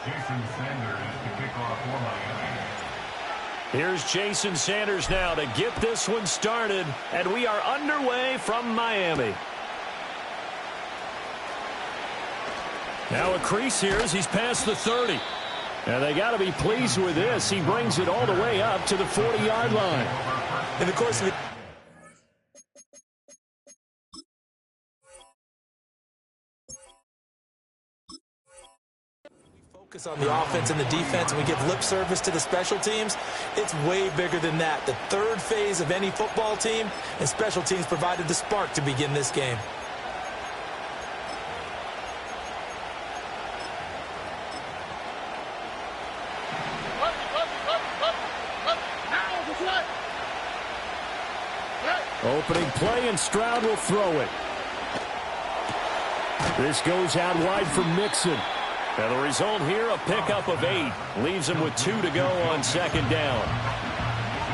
Jason Sanders to kick off for Miami. Here's Jason Sanders now to get this one started, and we are underway from Miami. Now a crease here as he's past the 30. And they got to be pleased with this. He brings it all the way up to the 40-yard line. In the course of it, focus on the offense and the defense, and we give lip service to the special teams. It's way bigger than that. The third phase of any football team, and special teams provided the spark to begin this game. Opening play, and Stroud will throw it. This goes out wide for Mixon. And the result here, a pickup of 8. Leaves him with 2 to go on second down.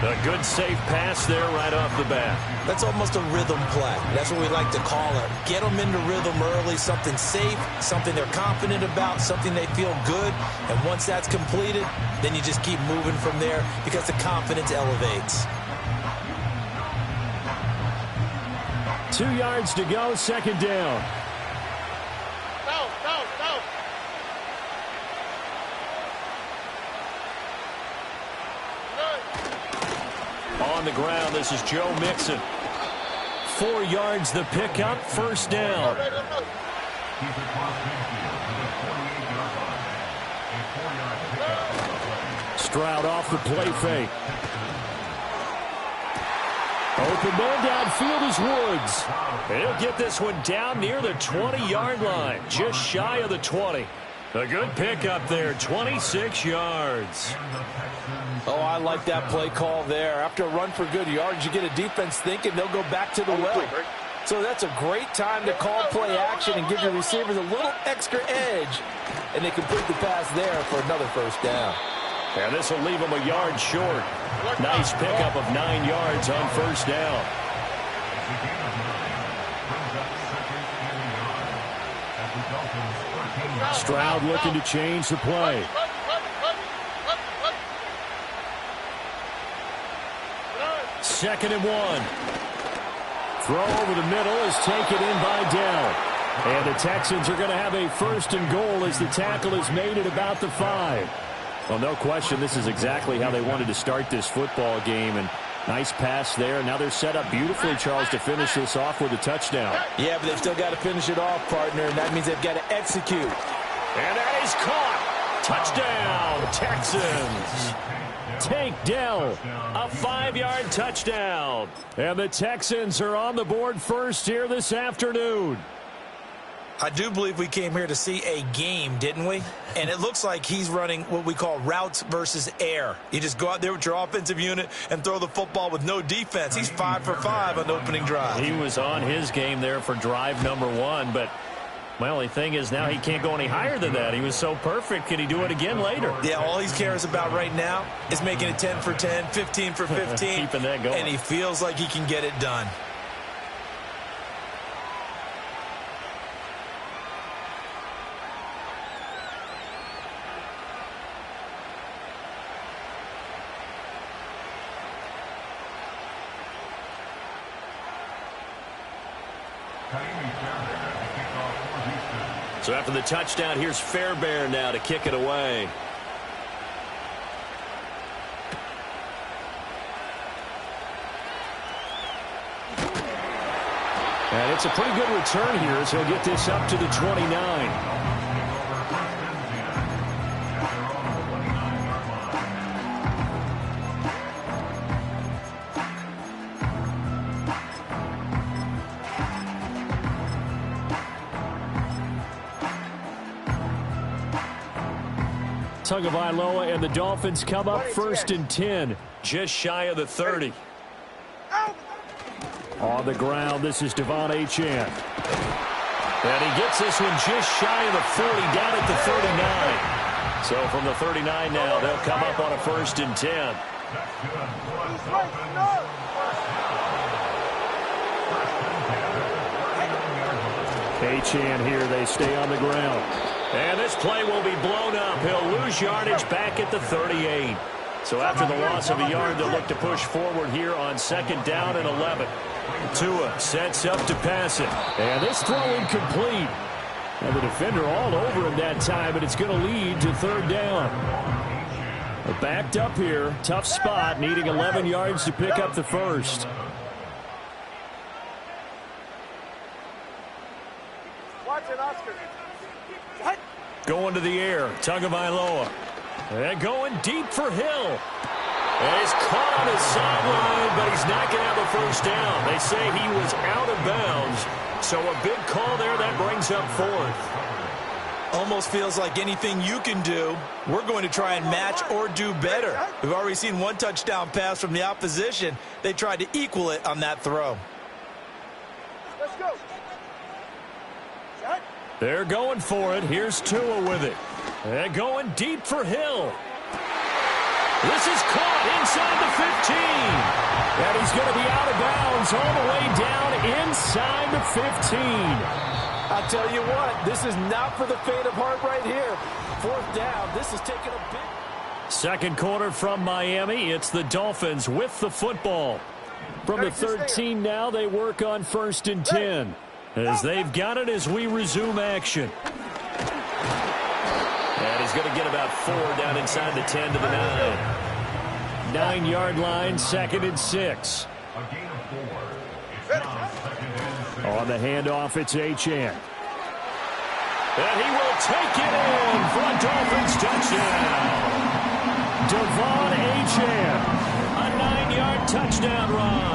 A good safe pass there right off the bat. That's almost a rhythm play. That's what we like to call it. Get them into rhythm early, something safe, something they're confident about, something they feel good. And once that's completed, then you just keep moving from there because the confidence elevates. 2 yards to go, second down. On the ground, this is Joe Mixon. 4 yards the pickup, first down. Stroud off the play fake. Open man downfield is Woods. And he'll get this one down near the 20-yard line, just shy of the 20. A good pickup there, 26 yards. Oh, I like that play call there. After a run for good yards, you get a defense thinking they'll go back to the well. So that's a great time to call play action and give your receivers a little extra edge. And they complete the pass there for another first down. And this will leave them a yard short. Nice pickup of 9 yards on first down. Stroud looking to change the play. Second and 1. Throw over the middle is taken in by Dell. And the Texans are going to have a first and goal as the tackle is made at about the 5. Well, no question, this is exactly how they wanted to start this football game. And nice pass there. Now they're set up beautifully, Charles, to finish this off with a touchdown. Yeah, but they've still got to finish it off, partner, and that means they've got to execute. And that is caught. Touchdown, Texans. Tank Dell, a 5-yard touchdown. And the Texans are on the board first here this afternoon. I do believe we came here to see a game, didn't we? And it looks like he's running what we call routes versus air. You just go out there with your offensive unit and throw the football with no defense. He's 5 for 5 on the opening drive. He was on his game there for drive number 1, but my only thing is now he can't go any higher than that. He was so perfect. Can he do it again later? Yeah, all he cares about right now is making it 10 for 10, 15 for 15. Keeping that going. And he feels like he can get it done. So after the touchdown, here's Fairbairn now to kick it away. And it's a pretty good return here as he'll get this up to the 29. Tagovailoa and the Dolphins come up first and 10, just shy of the 30. On the ground, this is Devon Achane. And he gets this one just shy of the 40, down at the 39. So from the 39 now, they'll come up on a first and 10. Achane here, they stay on the ground. And this play will be blown up. He'll gains yardage back at the 38. So after the loss of a yard, they'll look to push forward here on 2nd down and 11. Tua sets up to pass it. And this throw incomplete. And the defender all over him that time, but it's going to lead to 3rd down. Backed up here. Tough spot, needing 11 yards to pick up the first. Going to the air. Tagovailoa. And going deep for Hill. And he's caught on his sideline, but he's not going to have a first down. They say he was out of bounds. So a big call there that brings up 4th. Almost feels like anything you can do, we're going to try and match or do better. We've already seen one touchdown pass from the opposition. They tried to equal it on that throw. Let's go. They're going for it. Here's Tua with it. And going deep for Hill. This is caught inside the 15. And he's going to be out of bounds all the way down inside the 15. I'll tell you what, this is not for the faint of heart right here. 4th down, this is taking a big... Second quarter from Miami. It's the Dolphins with the football. From the 13 now, they work on 1st and 10. As they've got it as we resume action. And he's going to get about 4 down inside the 10 to the 9. 9-yard line, 2nd and 6. A gain of 4. It's now 2nd and 6. On the handoff, it's Achane. And he will take it in for a Dolphins touchdown. Devon Achane, a 9-yard touchdown run.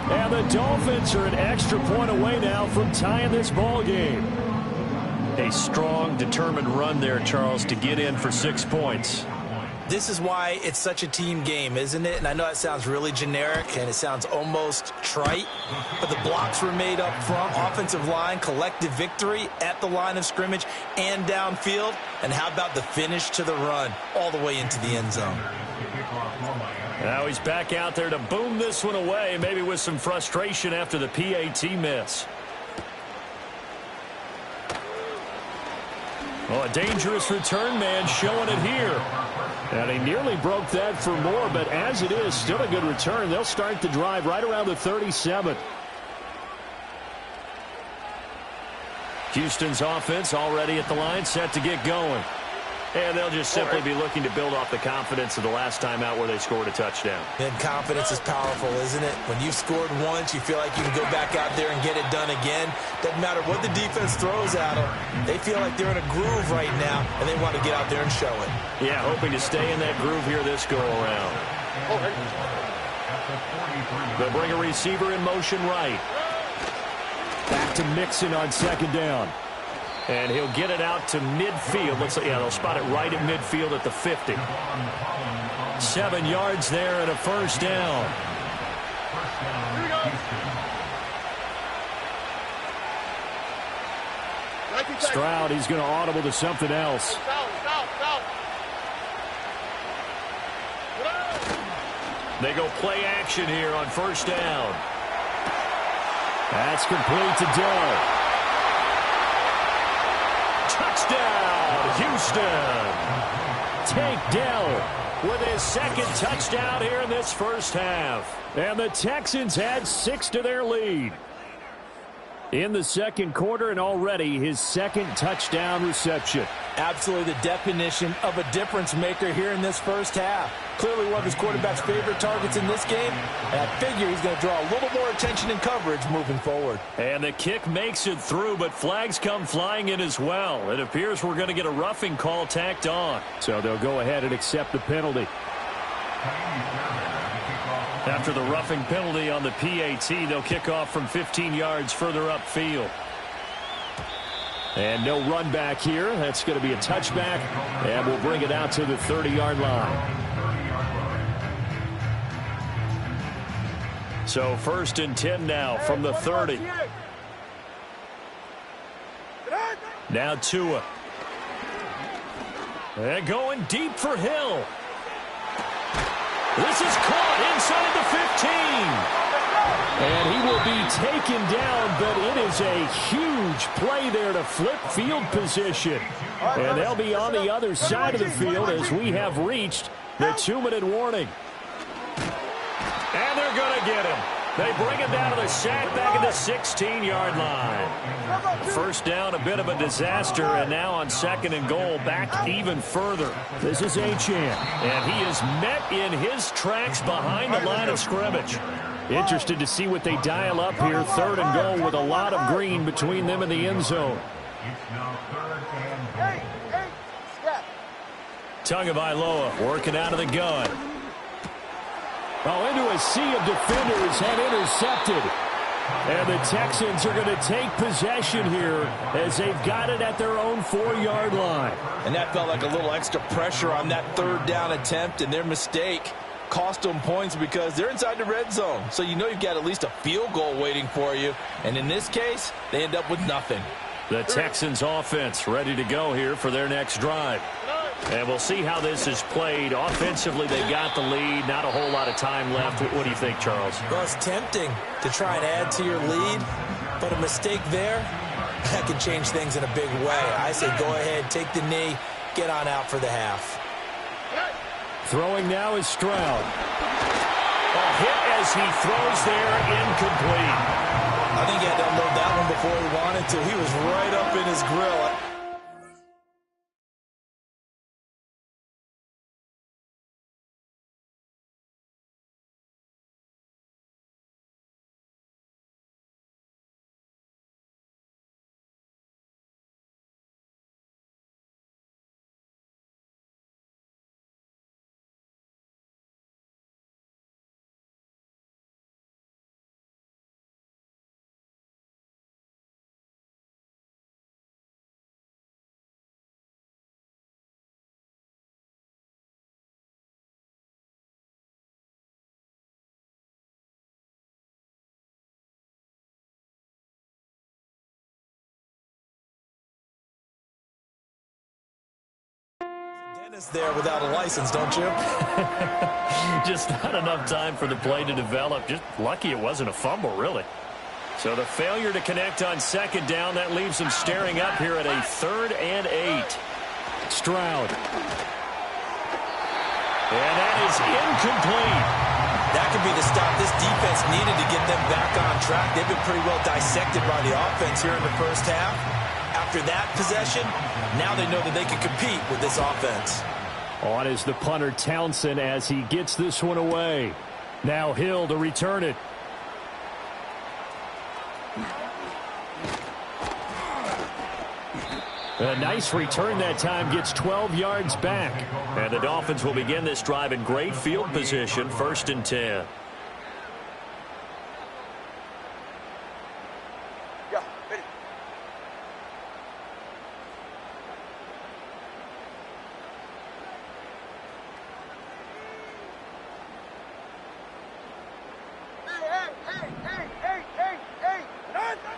And the Dolphins are an extra point away now from tying this ball game. A strong, determined run there, Charles, to get in for 6 points. This is why it's such a team game, isn't it? And I know that sounds really generic and it sounds almost trite, but the blocks were made up front, offensive line, collective victory at the line of scrimmage and downfield. And how about the finish to the run all the way into the end zone? Now he's back out there to boom this one away, maybe with some frustration after the PAT miss. Oh, a dangerous return man showing it here. And he nearly broke that for more, but as it is, still a good return. They'll start the drive right around the 37. Houston's offense already at the line, set to get going. And they'll just simply be looking to build off the confidence of the last time out where they scored a touchdown. And confidence is powerful, isn't it? When you've scored once, you feel like you can go back out there and get it done again. Doesn't matter what the defense throws at them. They feel like they're in a groove right now, and they want to get out there and show it. Yeah, hoping to stay in that groove here this go-around. They'll bring a receiver in motion right. Back to Mixon on 2nd down. And he'll get it out to midfield. Looks like, yeah, they'll spot it right at midfield at the 50. 7 yards there and a first down. Stroud, he's going to audible to something else. They go play action here on 1st down. That's complete to Dell. Touchdown, Houston. Tank Dell with his 2nd touchdown here in this first half. And the Texans add 6 to their lead. In the 2nd quarter, and already his 2nd touchdown reception. Absolutely the definition of a difference maker here in this first half. Clearly one of his quarterback's favorite targets in this game. And I figure he's going to draw a little more attention and coverage moving forward. And the kick makes it through, but flags come flying in as well. It appears we're going to get a roughing call tacked on. So they'll go ahead and accept the penalty. After the roughing penalty on the PAT, they'll kick off from 15 yards further upfield. And no run back here. That's going to be a touchback, and we'll bring it out to the 30-yard line. So 1st and 10 now from the 30. Now Tua. And going deep for Hill. This is caught inside the 15. And he will be taken down, but it is a huge play there to flip field position. And they'll be on the other side of the field as we have reached the 2-minute warning. And they're going to get him. They bring him down to the sack back at the 16-yard line. First down, a bit of a disaster, and now on 2nd and goal, back even further. This is Achane, and he is met in his tracks behind the line of scrimmage. Interested to see what they dial up here. 3rd and goal with a lot of green between them and the end zone. It's now 3rd and goal. Tagovailoa working out of the gun. Into a sea of defenders and intercepted. And the Texans are going to take possession here as they've got it at their own 4-yard line. And that felt like a little extra pressure on that 3rd down attempt, and their mistake cost them points because they're inside the red zone. So you know you've got at least a field goal waiting for you. And in this case, they end up with nothing. The Texans offense ready to go here for their next drive. And we'll see how this is played. Offensively, they've got the lead. Not a whole lot of time left. What do you think, Charles? Well, it's tempting to try and add to your lead, but a mistake there, that can change things in a big way. I say go ahead, take the knee, get on out for the half. Throwing now is Stroud. A hit as he throws there, incomplete. I think he had to unload that one before he wanted to. He was right up in his grill. There without a license, don't you? Just not enough time for the play to develop. Just lucky it wasn't a fumble, really. So the failure to connect on 2nd down, that leaves them staring up here at a 3rd and 8. Stroud. And that is incomplete. That could be the stop this defense needed to get them back on track. They've been pretty well dissected by the offense here in the first half. After that possession, now they know that they can compete with this offense. On is the punter Townsend as he gets this one away. Now Hill to return it. A nice return that time, gets 12 yards back. And the Dolphins will begin this drive in great field position, 1st and 10.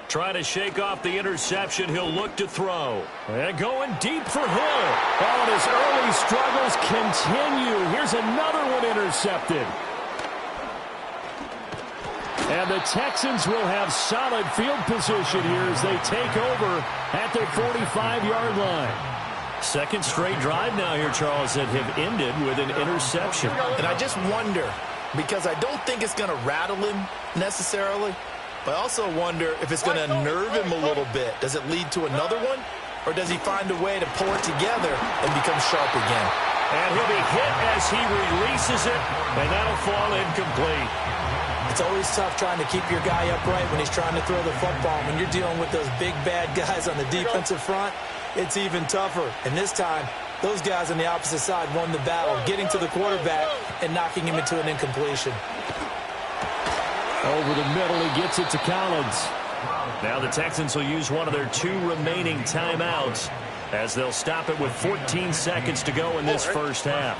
Trying to shake off the interception. He'll look to throw. And going deep for Hill. Oh, and his early struggles continue. Here's another one intercepted. And the Texans will have solid field position here as they take over at their 45-yard line. Second straight drive now here, Charles, that have ended with an interception. And I just wonder, because I don't think it's going to rattle him necessarily, but I also wonder if it's going to unnerve him a little bit. Does it lead to another one? Or does he find a way to pull it together and become sharp again? And he'll be hit as he releases it, and that'll fall incomplete. It's always tough trying to keep your guy upright when he's trying to throw the football. When you're dealing with those big, bad guys on the defensive front, it's even tougher. And this time, those guys on the opposite side won the battle, getting to the quarterback and knocking him into an incompletion. Over the middle, he gets it to Collins. Now the Texans will use one of their 2 remaining timeouts as they'll stop it with 14 seconds to go in this first half.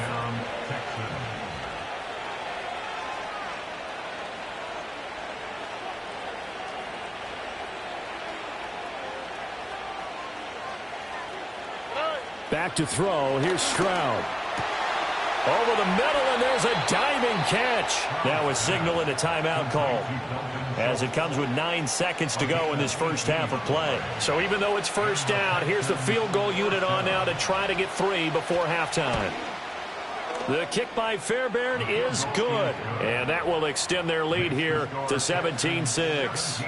Back to throw. Here's Stroud. Over the middle, and there's a diving catch. Now a signal and a timeout call, as it comes with 9 seconds to go in this first half of play. So even though it's first down, here's the field goal unit on now to try to get 3 before halftime. The kick by Fairbairn is good, and that will extend their lead here to 17-6.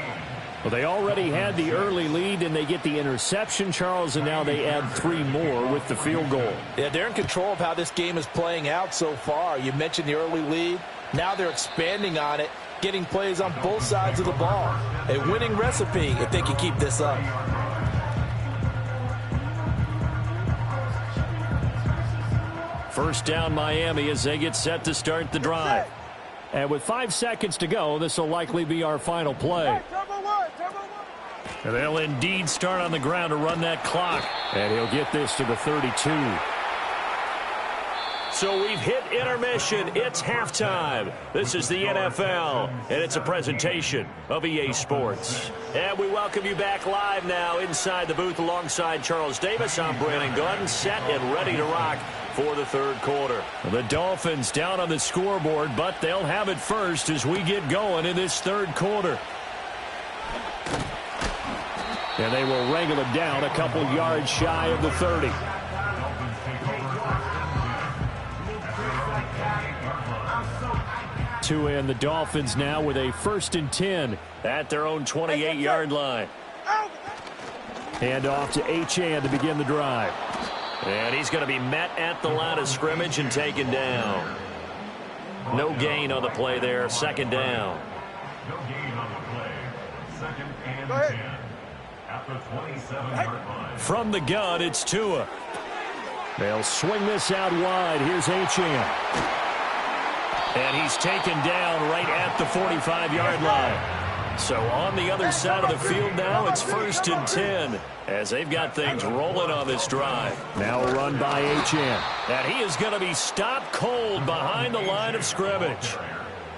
Well, they already had the early lead, and they get the interception, Charles, and now they add 3 more with the field goal. Yeah, they're in control of how this game is playing out so far. You mentioned the early lead. Now they're expanding on it, getting plays on both sides of the ball. A winning recipe if they can keep this up. First down, Miami, as they get set to start the drive. And with 5 seconds to go, this will likely be our final play. And they'll indeed start on the ground to run that clock. And he'll get this to the 32. So we've hit intermission. It's halftime. This is the NFL, and it's a presentation of EA Sports. And we welcome you back live now inside the booth alongside Charles Davis. I'm Brandon Gordon, set and ready to rock for the third quarter. The Dolphins down on the scoreboard, but they'll have it first as we get going in this third quarter. And they will wrangle it down a couple yards shy of the 30. And the Dolphins now with a 1st and 10 at their own 28-yard line. Hand off to Achane to begin the drive. And he's going to be met at the line of scrimmage and taken down. No gain on the play there. 2nd down. No gain on the play. 2nd and 10. At the 27-yard line. From the gun, it's Tua. They'll swing this out wide. Here's Achane. And he's taken down right at the 45-yard line. So on the other side of the field now, it's 1st and 10 as they've got things rolling on this drive. Now a run by Achane. And he is going to be stopped cold behind the line of scrimmage.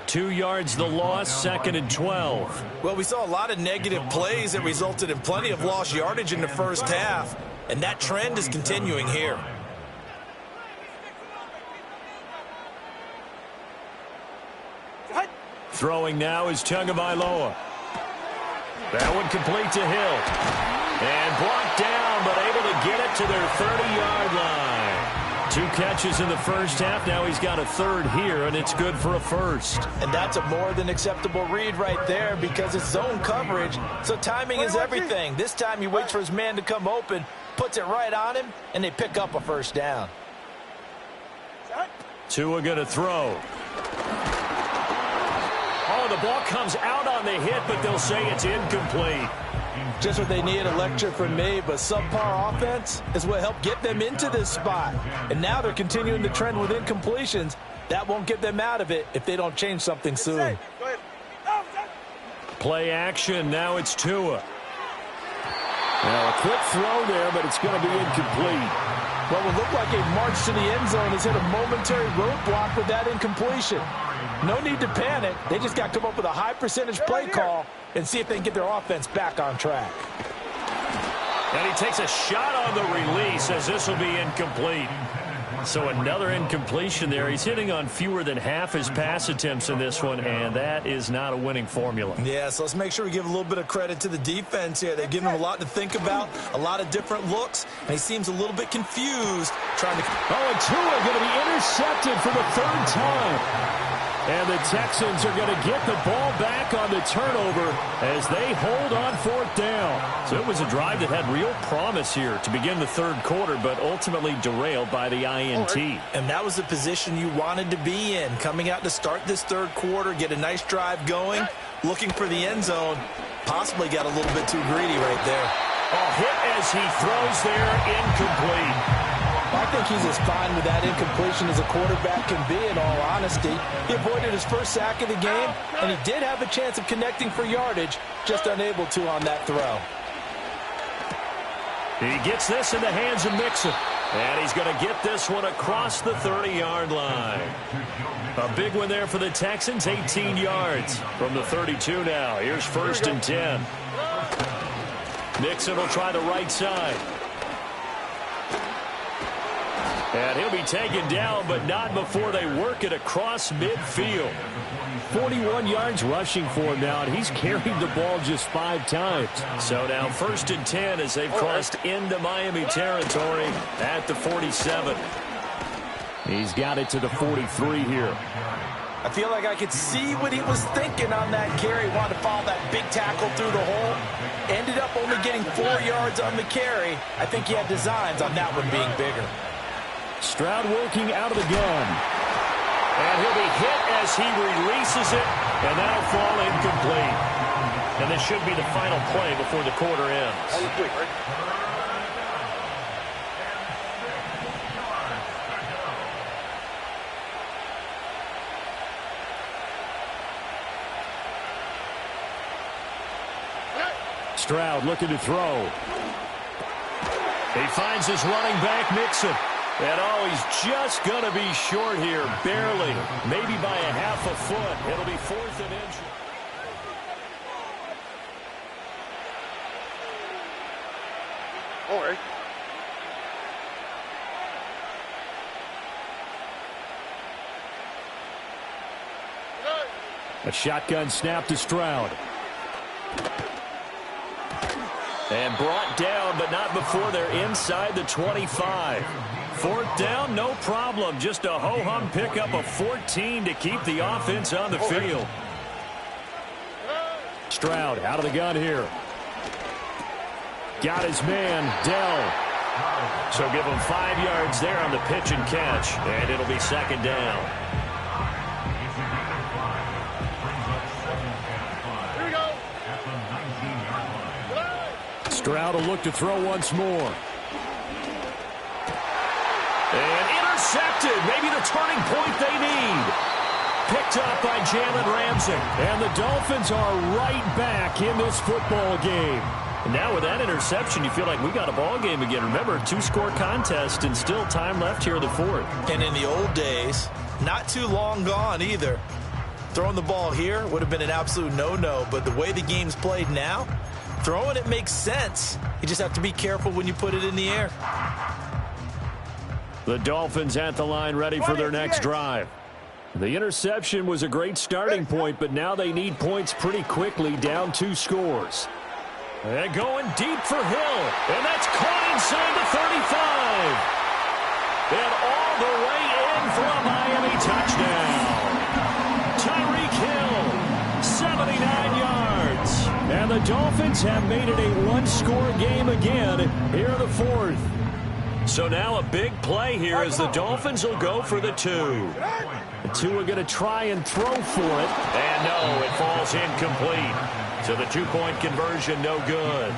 2 yards the loss, 2nd and 12. Well, we saw a lot of negative plays that resulted in plenty of lost yardage in the first half, and that trend is continuing here. Throwing now is Tagovailoa. That one complete to Hill. And blocked down, but able to get it to their 30-yard line. 2 catches in the first half. Now he's got a 3rd here, and it's good for a 1st. And that's a more than acceptable read right there because it's zone coverage, so timing is everything. This time he waits for his man to come open, puts it right on him, and they pick up a 1st down. Tua going to throw. Oh, the ball comes out on the hit, but they'll say it's incomplete. Just what they need, a lecture from me, but subpar offense is what helped get them into this spot. And now they're continuing the trend with incompletions. That won't get them out of it if they don't change something soon. Play action, now it's Tua. Now a quick throw there, but it's going to be incomplete. What would look like a march to the end zone has hit a momentary roadblock with that incompletion. No need to panic. They just got to come up with a high percentage play call and see if they can get their offense back on track. And he takes a shot on the release as this will be incomplete. So another incompletion there. He's hitting on fewer than half his pass attempts in this one, and that is not a winning formula. Yeah, so let's make sure we give a little bit of credit to the defense here. They've given him a lot to think about, a lot of different looks, and he seems a little bit confused trying to... Oh, and Tua going to be intercepted for the 3rd time. And the Texans are going to get the ball back on the turnover as they hold on 4th down. So it was a drive that had real promise here to begin the 3rd quarter, but ultimately derailed by the INT. And that was the position you wanted to be in, coming out to start this 3rd quarter, get a nice drive going, looking for the end zone. Possibly got a little bit too greedy right there. Oh, hit as he throws there, incomplete. I think he's as fine with that incompletion as a quarterback can be, in all honesty. He avoided his first sack of the game, and he did have a chance of connecting for yardage, just unable to on that throw. He gets this in the hands of Mixon, and he's going to get this one across the 30-yard line. A big one there for the Texans, 18 yards from the 32 now. Here's 1st and 10. Mixon will try the right side. And he'll be taken down, but not before they work it across midfield. 41 yards rushing for him now, and he's carried the ball just 5 times. So now 1st and 10 as they've crossed into Miami territory at the 47. He's got it to the 43 here. I feel like I could see what he was thinking on that carry. Wanted to follow that big tackle through the hole. Ended up only getting 4 yards on the carry. I think he had designs on that one being bigger. Stroud working out of the gun. And he'll be hit as he releases it, and that'll fall incomplete. And this should be the final play before the quarter ends. Stroud looking to throw. He finds his running back, Mixon. And he's just going to be short here, barely, maybe by a half a foot. It'll be 4th and inches. All right. A shotgun snap to Stroud. And brought down, but not before they're inside the 25. 4th down, no problem. Just a ho-hum pickup of 14 to keep the offense on the field. Stroud out of the gun here. Got his man, Dell. So give him 5 yards there on the pitch and catch, and it'll be 2nd down. Here we go. Stroud will look to throw once more. And intercepted. Maybe the turning point they need. Picked up by Jalen Ramsey. And the Dolphins are right back in this football game. And now with that interception, you feel like we got a ball game again. Remember, 2-score contest and still time left here in the 4th. And in the old days, not too long gone either. Throwing the ball here would have been an absolute no-no. But the way the game's played now, throwing it makes sense. You just have to be careful when you put it in the air. The Dolphins at the line ready for their next drive. The interception was a great starting point, but now they need points pretty quickly, down 2 scores. And going deep for Hill, and that's caught inside the 35. And all the way in for a Miami touchdown. Tyreek Hill, 79 yards. And the Dolphins have made it a 1-score game again here in the 4th. So now a big play here as the Dolphins will go for the 2. The 2 are going to try and throw for it. And no, it falls incomplete. So the 2-point conversion no good.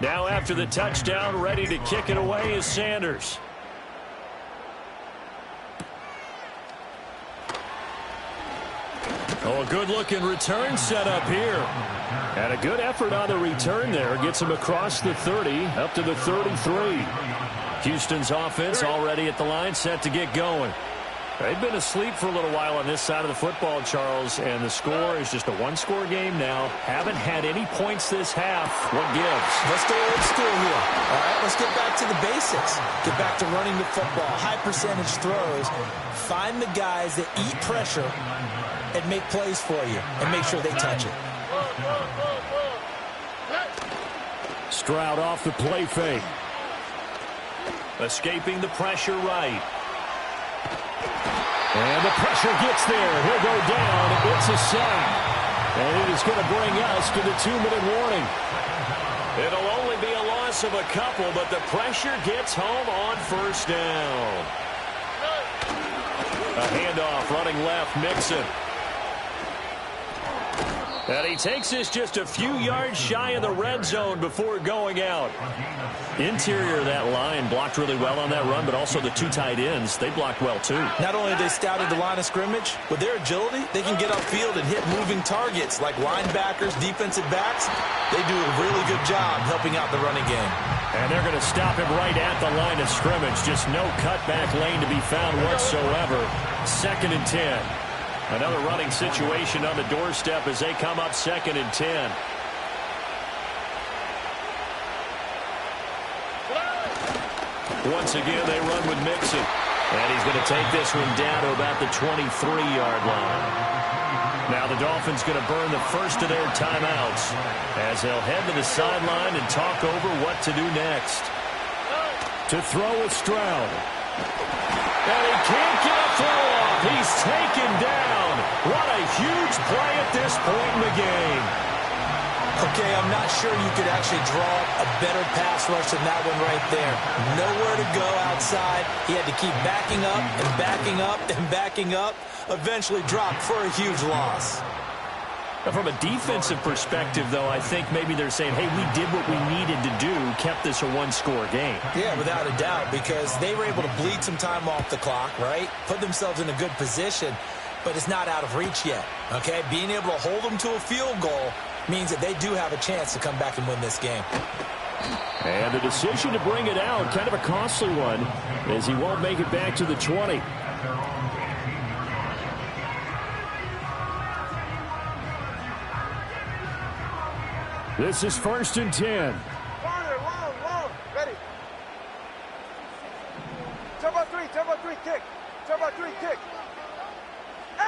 Now after the touchdown, ready to kick it away is Sanders. Oh, a good-looking return set up here. And a good effort on the return there. Gets him across the 30, up to the 33. Houston's offense already at the line, set to get going. They've been asleep for a little while on this side of the football, Charles, and the score is just a 1-score game now. Haven't had any points this half. What gives? Let's go old school here. All right, let's get back to the basics. Get back to running the football, high percentage throws. Find the guys that eat pressure and make plays for you and make sure they touch it. Stroud off the play fake. Escaping the pressure right. And the pressure gets there. He'll go down. It's a sack. And it is going to bring us to the 2-minute warning. It'll only be a loss of a couple, but the pressure gets home on 1st down. A handoff running left, Mixon. And he takes this just a few yards shy of the red zone before going out. Interior of that line blocked really well on that run, but also the 2 tight ends, they blocked well too. Not only have they scouted the line of scrimmage, with their agility, they can get upfield and hit moving targets like linebackers, defensive backs. They do a really good job helping out the running game. And they're going to stop him right at the line of scrimmage. Just no cutback lane to be found whatsoever. 2nd and 10. Another running situation on the doorstep as they come up 2nd and 10. Once again, they run with Mixon. And he's going to take this one down to about the 23-yard line. Now the Dolphins going to burn the first of their timeouts as they'll head to the sideline and talk over what to do next. To throw with Stroud. And he can't get a throw off. He's taken down. What a huge play at this point in the game. Okay, I'm not sure you could actually draw up a better pass rush than that one right there. Nowhere to go outside. He had to keep backing up and backing up and backing up. Eventually dropped for a huge loss. From a defensive perspective, though, I think maybe they're saying, hey, we did what we needed to do, kept this a one-score game. Yeah, without a doubt, because they were able to bleed some time off the clock, right? Put themselves in a good position, but it's not out of reach yet, okay? Being able to hold them to a field goal means that they do have a chance to come back and win this game. And the decision to bring it out, kind of a costly one, as he won't make it back to the 20. This is 1st and 10. Long. Ready. Turbo three, kick. Turbo three, kick.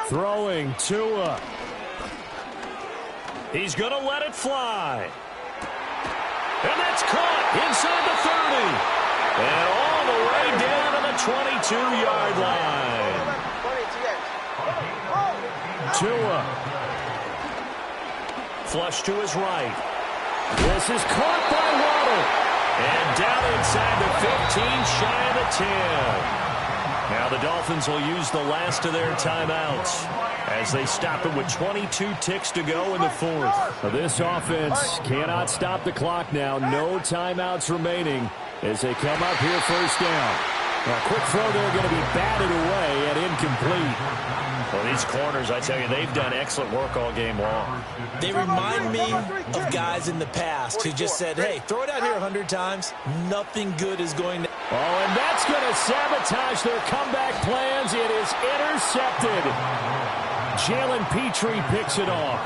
Throwing Tua. He's going to let it fly. And that's caught inside the 30. And all the way down to the 22-yard line. Tua. Flush to his right. This is caught by Waddle. And down inside the 15, shy of the 10. Now the Dolphins will use the last of their timeouts as they stop it with 22 ticks to go in the fourth. This offense cannot stop the clock now. No timeouts remaining as they come up here first down. A quick throw there going to be batted away and incomplete. Well, these corners, I tell you, they've done excellent work all game long. They remind me of guys in the past who just said, hey, throw it out here 100 times. Nothing good is going to... Oh, and that's going to sabotage their comeback plans. It is intercepted. Jalen Petrie picks it off.